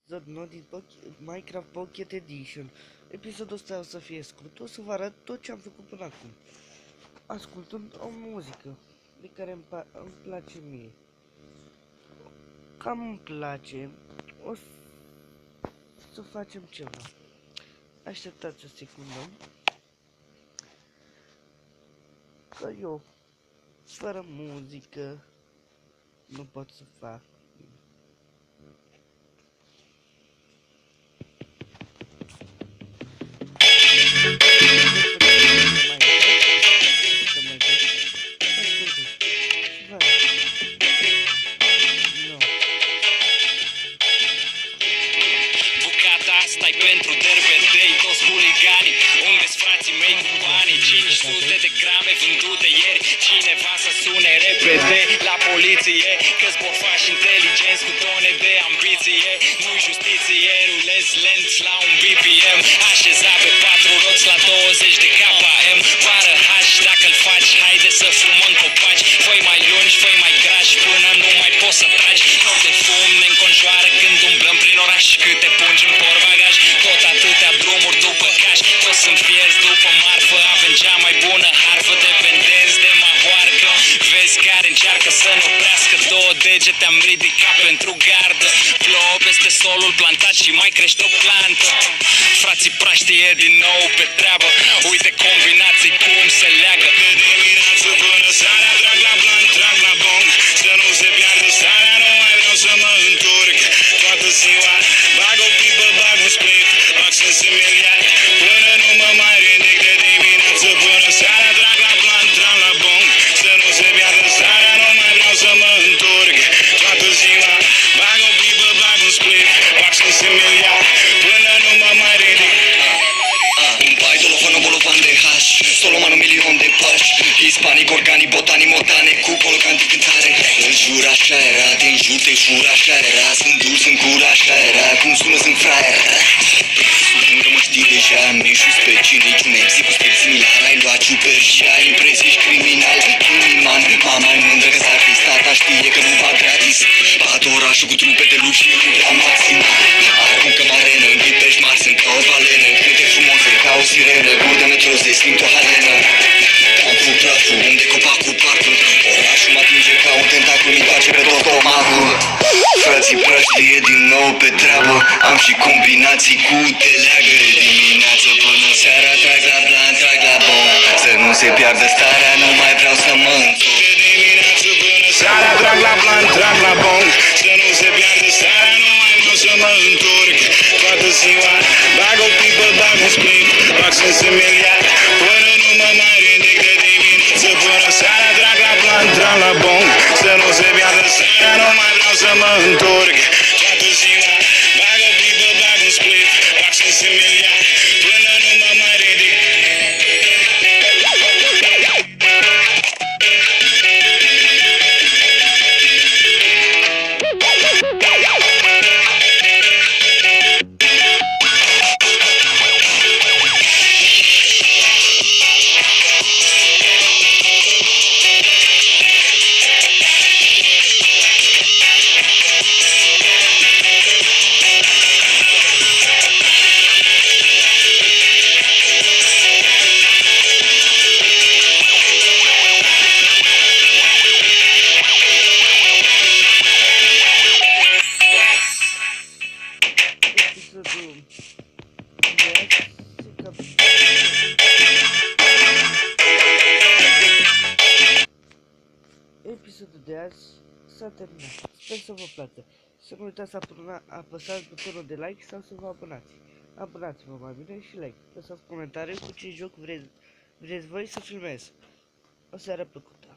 nou din Minecraft Pocket Edition. Episodul ăsta o să fie scurt, o să vă arăt tot ce am făcut până acum, ascultând o muzică de care îmi place mie. Cam îmi place, o să facem ceva. Așteptați o secundă, că eu, fără muzică, nu pot să fac. Stai pentru derbedei, toți huliganii unde-s frații mei cu banii? 500 de grame vândute ieri, cineva să sune repede la poliție, că-s borfași inteligenți cu tone de ambiție. Nu-i justiție, rulez lent la un BPM, așezat pe 4 roți la 20 de km. Bară H, dacă-l faci, haide să fumăm copaci. Făi mai lungi, făi mai grași, până nu mai poți să tragi. Nor de fum ne înconjoară când umblăm prin oraș, câte pungi în portbagaj, tot atâtea drumuri după caș. Toți sunt fierți după marfă, avem cea mai bună harfă, dependenți de mahoarcă. Vezi care încearcă să ne oprească, două degete am ridicat pentru gardă. Plouă peste solul plantat și mai crește o plantă. Frații praștie din nou pe treabă, uite combinații cum se leagă. De dimineață până seara, trag la blanc, trag la bong, să nu se piardă starea, nu mai vreau să mă întorc. Toată ziua bag o pipă, bag un split, fac să miliard, până nu mă mai ridic. De dimineață până seara, trag la blanc, trag la bong, să nu se piardă starea, nu mai vreau să mă întorc. Toată ziua bag o pipă, bag un split, fac să miliard, până nu mă mai ridic. Un pai, dolofană, bolovan de hash, Solomon un milion de pași, hispanic, organic, botanic, motane, cu colocanti cântare. În jur așa era, din jur te jur așa era, sunt dur, sunt cura așa era, cum sună, sunt fraier. Încă mă știi deja, nu-i pe cine, niciun MC cu stil similar. Ai luat ciuper și ai impresii, ești criminal, criminal. Mama-i mândră că s-ar fi tata știe că nu va gratis. Bat orașul cu trupe de luci și la maxim. Aruncă marenă, în ghitești mari, sunt ca o balenă. Câte frumoase, ca o sirenă, gură de metro, se simt o halenă. Am cu praful, unde copacul parcul, orașul mă atinge ca un tentacul, mi face pe tot stomacul. Frații praștie din nou pe treabă, am și combinații cu te leagă. Dimineață până seara, trag la blanc, trag la bong, să nu se piardă starea, nu mai vreau să mă întorc. De dimineață până seara, trag la blanc, trag la bong, să nu se piardă starea, nu mai vreau să mă întorc. Toată ziua bag o pipă, bag un split, fac să miliard, până nu mă mai ridic. De dimineață până seara, trag la blanc, trag la bong, să nu se piardă starea, nu mai vreau să mă întorc. Toată ziua bag o pipă, bag un split, fac să miliard, până nu mă mai ridic. Episodul de azi s-a terminat. Sper să vă placă. Să nu uitați să apăsați butonul de like sau să vă abonați. Abonați-vă mai bine și like. Lăsați comentarii cu ce joc vreți voi să filmez. O seară plăcută.